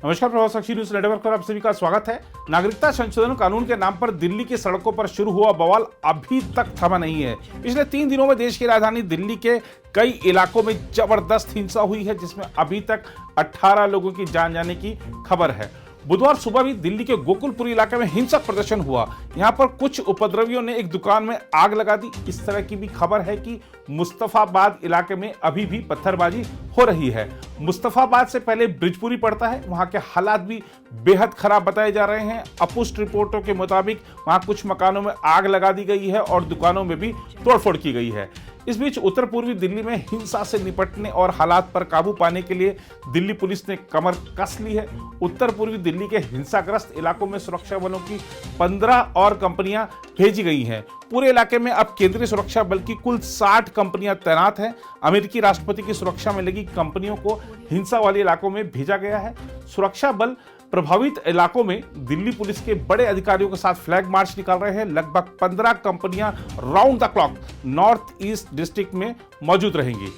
नमस्कार, प्रभाव साक्षी news network पर आप सभी का स्वागत है। नागरिकता संशोधन कानून के नाम पर दिल्ली की सड़कों पर शुरू हुआ बवाल अभी तक थमा नहीं है। पिछले 3 दिनों में देश की राजधानी दिल्ली के कई इलाकों में जबरदस्त हिंसा हुई है, जिसमें अभी तक 18 लोगों की जान जाने की खबर है। बुधवार सुबह भी दिल्ली के गोकुलपुरी इलाके में हिंसक प्रदर्शन हुआ। यहां पर कुछ उपद्रवियों ने एक दुकान में आग लगा दी। इस तरह की भी खबर है कि मुस्तफाबाद इलाके में अभी भी पत्थरबाजी हो रही है। मुस्तफाबाद से पहले ब्रिजपुरी पड़ता है। वहां के हालात भी बेहद खराब बताए जा रहे हैं। अपुष्ट रिपोर्टों के मुताबिक वहां कुछ मकानों में आग लगा दी गई है और दुकानों में भी तोड़फोड़ की गई है। इस बीच उत्तर पूर्वी दिल्ली में हिंसा से निपटने और हालात पर काबू पाने के लिए दिल्ली पुलिस ने कमर कस ली है। उत्तर पूर्वी दिल्ली के हिंसाग्रस्त इलाकों में सुरक्षा बलों की 15 और कंपनियां भेजी गई हैं। पूरे इलाके में अब केंद्रीय सुरक्षा बल की कुल 60 कंपनियां तैनात हैं। अमेरिकी राष्ट्रपति की सुरक्षा में लगी कंपनियों को हिंसा वाले इलाकों में भेजा गया है। सुरक्षा बल प्रभावित इलाकों में दिल्ली पुलिस के बड़े अधिकारियों के साथ फ्लैग मार्च निकाल रहे हैं। लगभग 15 कंपनियां round the clock north east district में मौजूद रहेंगी।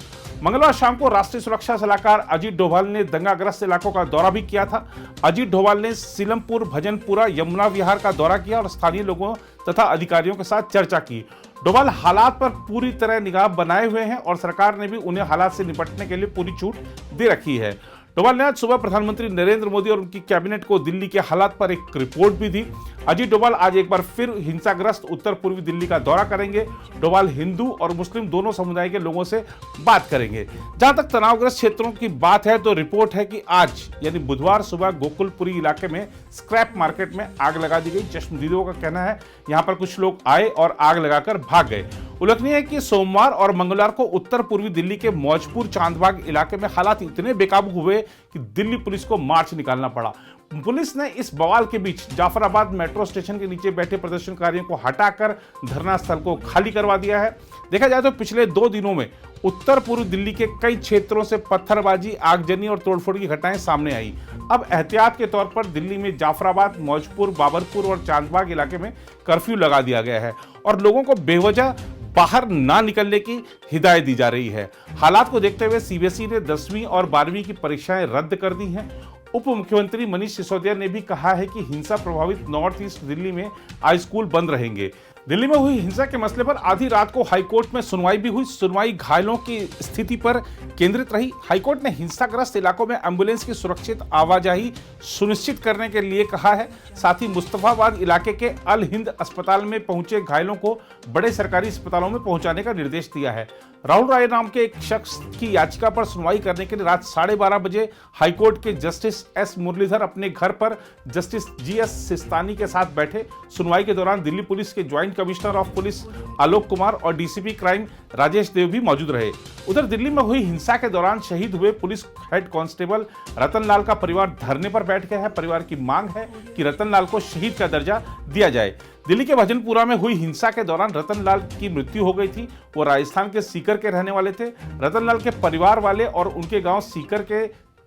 मंगलवार शाम को राष्ट्रीय सुरक्षा सलाहकार अजीत डोभाल ने दंगाग्रस्त इलाकों का दौरा भी किया था। अजीत डोभाल ने सीलमपुर, भजनपुरा, यमुना विहार का दौरा किया और स्थानीय लोगों तथा अधिकारियों के साथ चर्चा की। डोभाल हालात पर पूरी तरह निगाह बनाए हुए हैं और सरकार ने भी उन्हें हालात से निपटने के लिए पूरी छूट दे रखी है। डोभाल ने आज सुबह प्रधानमंत्री नरेंद्र मोदी और उनकी कैबिनेट को दिल्ली के हालात पर एक रिपोर्ट भी दी। अजीत डोभाल आज एक बार फिर हिंसाग्रस्त उत्तर पूर्वी दिल्ली का दौरा करेंगे। डोभाल हिंदू और मुस्लिम दोनों समुदाय के लोगों से बात करेंगे। जहां तक तनावग्रस्त क्षेत्रों की बात है तो रिपोर्ट है कि आज यानी बुधवार सुबह गोकुलपुरी इलाके में स्क्रैप मार्केट में आग लगा दी गई। चश्मदीदों का कहना है यहां पर कुछ लोग आए और आग लगाकर भाग गए। उल्लेखनीय है कि सोमवार और मंगलवार को उत्तर पूर्वी दिल्ली के मौजपुर, चांदबाग इलाके में हालात इतने बेकाबू हुए कि दिल्ली पुलिस को मार्च निकालना पड़ा। पुलिस ने इस बवाल के बीच जाफराबाद मेट्रो स्टेशन के नीचे बैठे प्रदर्शनकारियों को हटाकर धरना स्थल को खाली करवा दिया है। देखा जाए तो पिछले 2 दिनों में उत्तर पूर्व दिल्ली के कई क्षेत्रों से पत्थरबाजी, आगजनी और तोड़फोड़ की घटनाएं सामने आई। अब एहतियात के तौर पर दिल्ली में जाफराबाद, मौजपुर, बाबरपुर और चांदबाग इलाके में कर्फ्यू लगा दिया गया है और लोगों को बेवजह बाहर ना निकलने की हिदायत दी जा रही है। हालात को देखते हुए सीबीएसई ने 10वीं और 12वीं की परीक्षाएं रद्द कर दी हैं। उप मुख्यमंत्री मनीष सिसोदिया ने भी कहा है कि हिंसा प्रभावित नॉर्थ ईस्ट दिल्ली में आज स्कूल बंद रहेंगे। दिल्ली में हुई हिंसा के मसले पर आधी रात को हाईकोर्ट में सुनवाई भी हुई। सुनवाई घायलों की स्थिति पर केंद्रित रही। हाईकोर्ट ने हिंसाग्रस्त इलाकों में एम्बुलेंस की सुरक्षित आवाजाही सुनिश्चित करने के लिए कहा है। साथ ही मुस्तफाबाद इलाके के अल हिंद अस्पताल में पहुंचे घायलों को बड़े सरकारी अस्पतालों में पहुंचाने का निर्देश दिया है। राहुल राय नाम के एक शख्स की याचिका पर सुनवाई करने के लिए रात 12:30 बजे हाईकोर्ट के जस्टिस एस मुरलीधर अपने घर पर जस्टिस जीएस सिस्तानी के साथ बैठे। सुनवाई के दौरान दिल्ली पुलिस के joint commissioner of police Alok Kumar और डीसीपी क्राइम राजेश देव भी मौजूद रहे। उधर दिल्ली में हुई हिंसा के दौरान शहीद हुए पुलिस हेड कांस्टेबल रतन लाल का परिवार धरने पर बैठ गया है। परिवार की मांग है कि रतन लाल को शहीद का दर्जा दिया जाए। दिल्ली के भजनपुरा में हुई हिंसा के दौरान रतन लाल की मृत्यु हो गई थी। वो राजस्थान के सीकर के रहने वाले थे। रतन लाल के परिवार वाले और उनके गांव सीकर के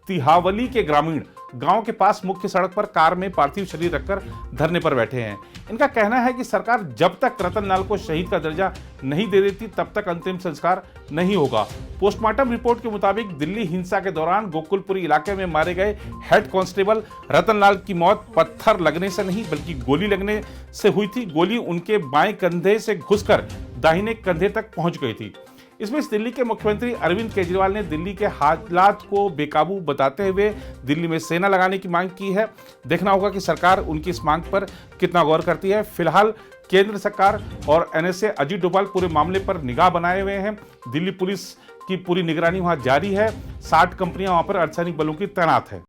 तिहावली के ग्रामीण गांव के पास मुख्य सड़क पर कार में पार्थिव शरीर रखकर धरने पर बैठे हैं। इनका कहना है कि सरकार जब तक रतन लाल को शहीद का दर्जा नहीं दे देती तब तक अंतिम संस्कार नहीं होगा। पोस्टमार्टम रिपोर्ट के मुताबिक दिल्ली हिंसा के दौरान गोकुलपुरी इलाके में मारे गए हेड कांस्टेबल रतन लाल की मौत पत्थर लगने से नहीं बल्कि गोली लगने से हुई थी। गोली उनके बाएं कंधे से घुसकर दाहिने कंधे तक पहुंच गई थी। इस बीच दिल्ली के मुख्यमंत्री अरविंद केजरीवाल ने दिल्ली के हालात को बेकाबू बताते हुए दिल्ली में सेना लगाने की मांग की है। देखना होगा कि सरकार उनकी इस मांग पर कितना गौर करती है। फिलहाल केंद्र सरकार और एनएसए अजीत डोभाल पूरे मामले पर निगाह बनाए हुए हैं। दिल्ली पुलिस की पूरी निगरानी वहां जारी है। 60 कंपनियां वहां पर अर्धसैनिक बलों की तैनात है।